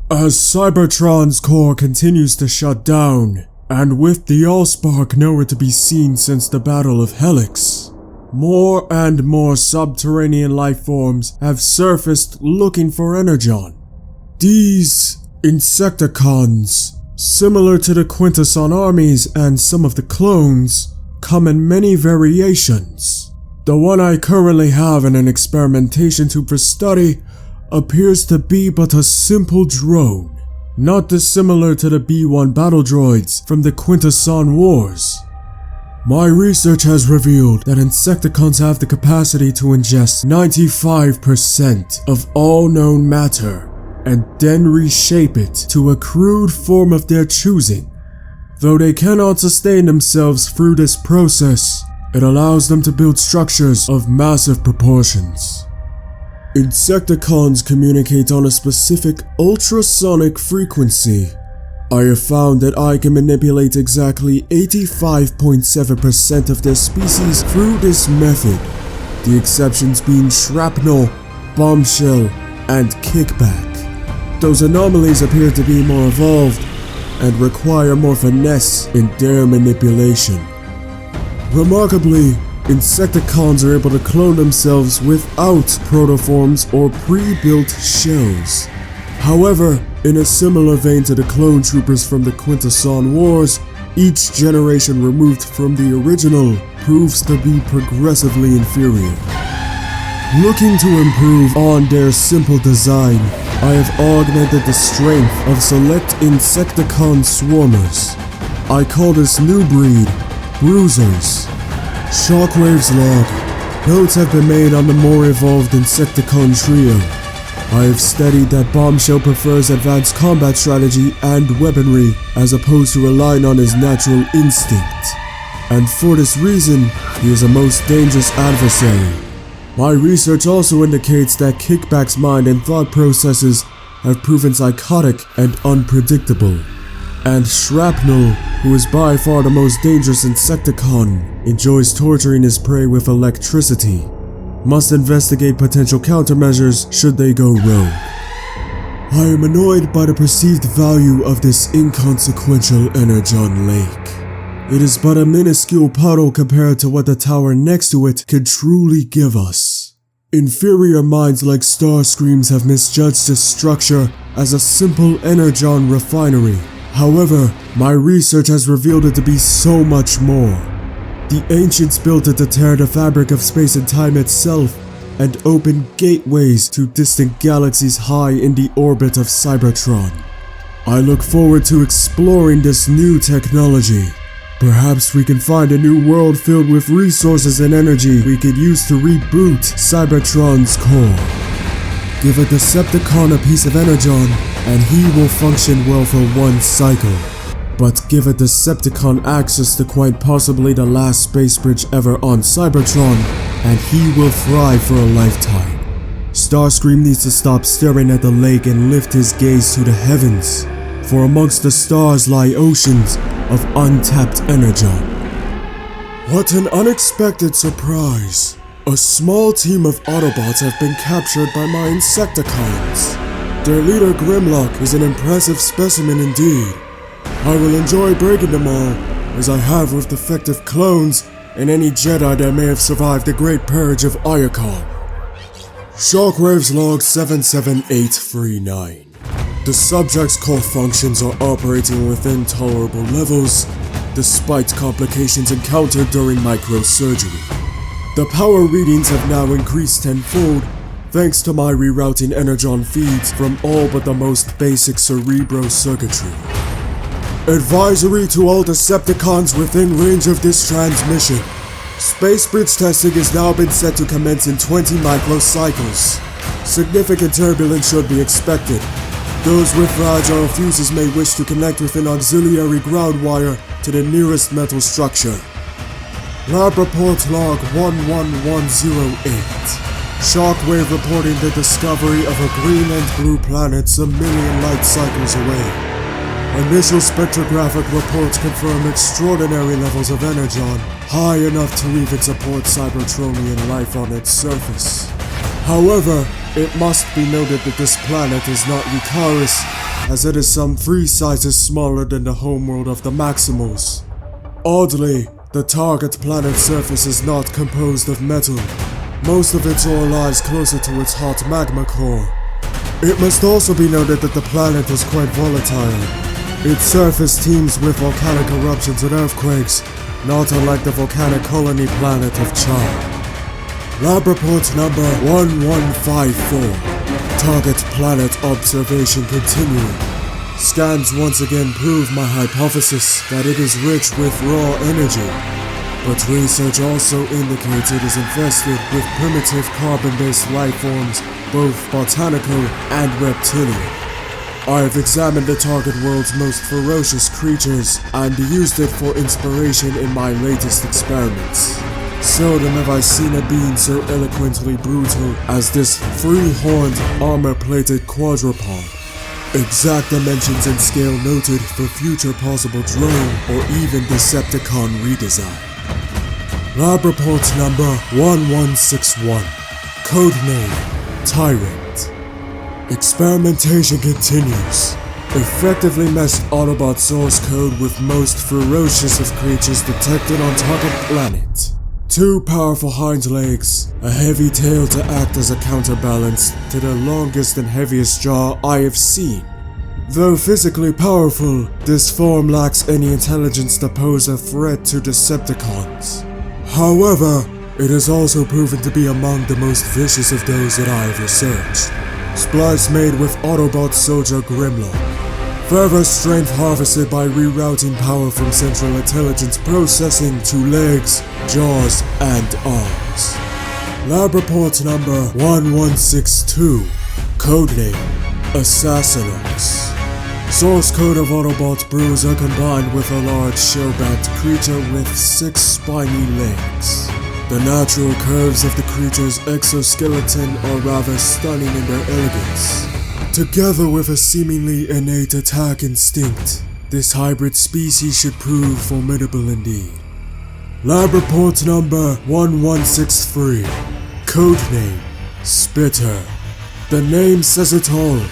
As Cybertron's core continues to shut down, and with the Allspark nowhere to be seen since the Battle of Helix, more and more subterranean life forms have surfaced looking for Energon. These Insecticons, similar to the Quintesson armies and some of the clones, come in many variations. The one I currently have in an experimentation tube for study appears to be but a simple drone, not dissimilar to the B-1 battle droids from the Quintesson Wars. My research has revealed that Insecticons have the capacity to ingest 95% of all known matter and then reshape it to a crude form of their choosing. Though they cannot sustain themselves through this process, it allows them to build structures of massive proportions. Insecticons communicate on a specific ultrasonic frequency. I have found that I can manipulate exactly 85.7% of their species through this method, the exceptions being shrapnel, bombshell, and kickback. Those anomalies appear to be more evolved and require more finesse in their manipulation. Remarkably, Insecticons are able to clone themselves without protoforms or pre-built shells. However, in a similar vein to the clone troopers from the Quintesson Wars, each generation removed from the original proves to be progressively inferior. Looking to improve on their simple design, I have augmented the strength of select Insecticon swarmers. I call this new breed Bruisers. Shockwave's log. Notes have been made on the more evolved Insecticon trio. I have studied that Bombshell prefers advanced combat strategy and weaponry as opposed to relying on his natural instinct. And for this reason, he is a most dangerous adversary. My research also indicates that Kickback's mind and thought processes have proven psychotic and unpredictable. And Shrapnel, who is by far the most dangerous Insecticon, enjoys torturing his prey with electricity. Must investigate potential countermeasures should they go rogue. I am annoyed by the perceived value of this inconsequential Energon Lake. It is but a minuscule puddle compared to what the tower next to it could truly give us. Inferior minds like Starscream's have misjudged this structure as a simple Energon refinery. However, my research has revealed it to be so much more. The ancients built it to tear the fabric of space and time itself and open gateways to distant galaxies high in the orbit of Cybertron. I look forward to exploring this new technology. Perhaps we can find a new world filled with resources and energy we could use to reboot Cybertron's core. Give a Decepticon a piece of Energon, and he will function well for one cycle. But give a Decepticon access to quite possibly the last space bridge ever on Cybertron, and he will thrive for a lifetime. Starscream needs to stop staring at the lake and lift his gaze to the heavens, for amongst the stars lie oceans of untapped Energon. What an unexpected surprise! A small team of Autobots have been captured by my Insecticons. Their leader Grimlock is an impressive specimen indeed. I will enjoy breaking them all, as I have with defective clones and any Jedi that may have survived the Great Purge of Iacon. Shockwave's log 77839. The subject's core functions are operating within tolerable levels, despite complications encountered during microsurgery. The power readings have now increased tenfold, thanks to my rerouting Energon feeds from all but the most basic cerebro circuitry. Advisory to all Decepticons within range of this transmission. Space bridge testing has now been set to commence in 20 microcycles. Significant turbulence should be expected. Those with fragile fuses may wish to connect with an auxiliary ground wire to the nearest metal structure. Lab report log 11108. Shockwave reporting the discovery of a green and blue planets a million light cycles away. Initial spectrographic reports confirm extraordinary levels of Energon, high enough to even support Cybertronian life on its surface. However, it must be noted that this planet is not Eucharis, as it is some 3 sizes smaller than the homeworld of the Maximals. Oddly, the target planet's surface is not composed of metal. Most of its ore lies closer to its hot magma core. It must also be noted that the planet is quite volatile. Its surface teems with volcanic eruptions and earthquakes, not unlike the volcanic colony planet of Char. Lab report number 1154. Target planet observation continuing. Scans once again prove my hypothesis that it is rich with raw energy, but research also indicates it is infested with primitive carbon-based life forms, both botanical and reptilian. I have examined the target world's most ferocious creatures and used it for inspiration in my latest experiments. Seldom have I seen a being so eloquently brutal as this 3-horned, armor-plated quadrupod. Exact dimensions and scale noted for future possible drone or even Decepticon redesign. Lab report number 1161. Codename Tyrant. Experimentation continues. Effectively meshed Autobot source code with most ferocious of creatures detected on target planet. 2 powerful hind legs, a heavy tail to act as a counterbalance to the longest and heaviest jaw I have seen. Though physically powerful, this form lacks any intelligence to pose a threat to Decepticons. However, it has also proven to be among the most vicious of those that I have researched. Splice made with Autobot Soldier Grimlock. Further strength harvested by rerouting power from central intelligence processing to legs, jaws, and arms. Lab report number 1162. Codename Assassinox. Source code of Autobot's bruiser combined with a large shell-backed creature with 6 spiny legs. The natural curves of the creature's exoskeleton are rather stunning in their elegance. Together with a seemingly innate attack instinct, this hybrid species should prove formidable indeed. Lab report number 1163. Codename Spitter. The name says it all.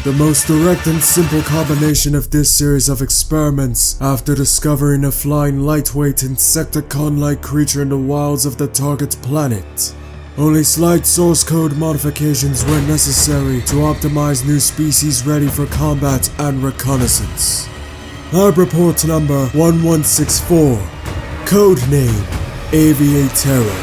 The most direct and simple combination of this series of experiments after discovering a flying lightweight Insecticon-like creature in the wilds of the target planet. Only slight source code modifications were necessary to optimize new species ready for combat and reconnaissance. Lab report number 1164. Codename Aviaterra.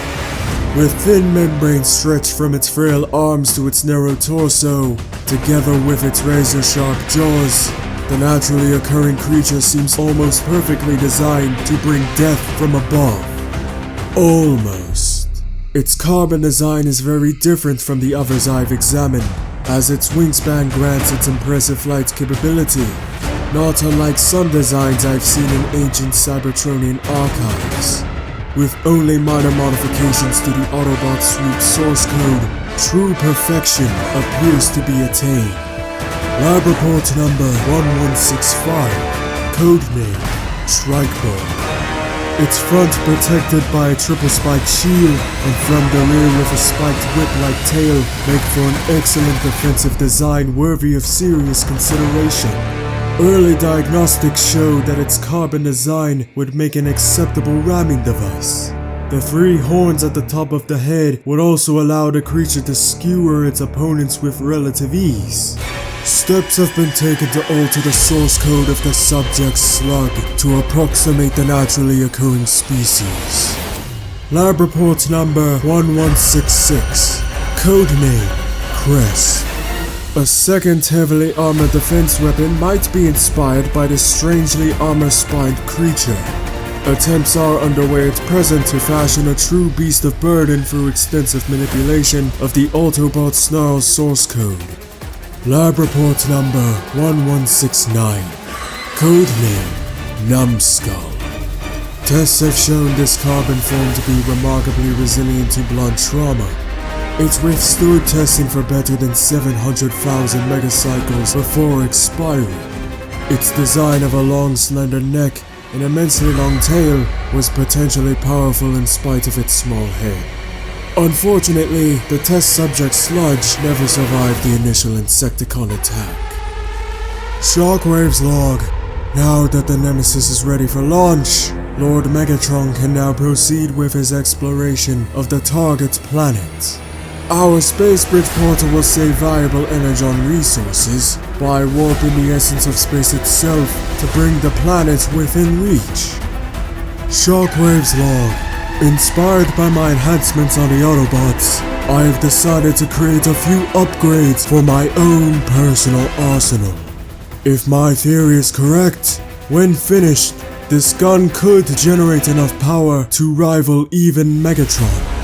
With thin membranes stretched from its frail arms to its narrow torso, together with its razor-sharp jaws, the naturally occurring creature seems almost perfectly designed to bring death from above. Almost. Its carbon design is very different from the others I've examined, as its wingspan grants its impressive flight capability, not unlike some designs I've seen in ancient Cybertronian archives. With only minor modifications to the Autobot suite source code, true perfection appears to be attained. Lab report number 1165. Codename Strikeball. Its front protected by a triple spiked shield, and from the rear with a spiked whip-like tail, make for an excellent defensive design worthy of serious consideration. Early diagnostics showed that its carbon design would make an acceptable ramming device. The 3 horns at the top of the head would also allow the creature to skewer its opponents with relative ease. Steps have been taken to alter the source code of the subject's slug to approximate the naturally occurring species. Lab report number 1166. Codename Crest. A second heavily armored defense weapon might be inspired by this strangely armor-spined creature. Attempts are underway at present to fashion a true beast of burden through extensive manipulation of the Autobot Snarl source code. Lab report number 1169. Codename Numbskull. Tests have shown this carbon form to be remarkably resilient to blunt trauma. It withstood testing for better than 700,000 megacycles before expiring. Its design of a long, slender neck and immensely long tail was potentially powerful in spite of its small head. Unfortunately, the test subject Sludge never survived the initial Insecticon attack. Shockwave's log. Now that the Nemesis is ready for launch, Lord Megatron can now proceed with his exploration of the target's planet. Our space bridge portal will save valuable energon resources by warping the essence of space itself to bring the planet within reach. Shockwave's log. Inspired by my enhancements on the Autobots, I have decided to create a few upgrades for my own personal arsenal. If my theory is correct, when finished, this gun could generate enough power to rival even Megatron.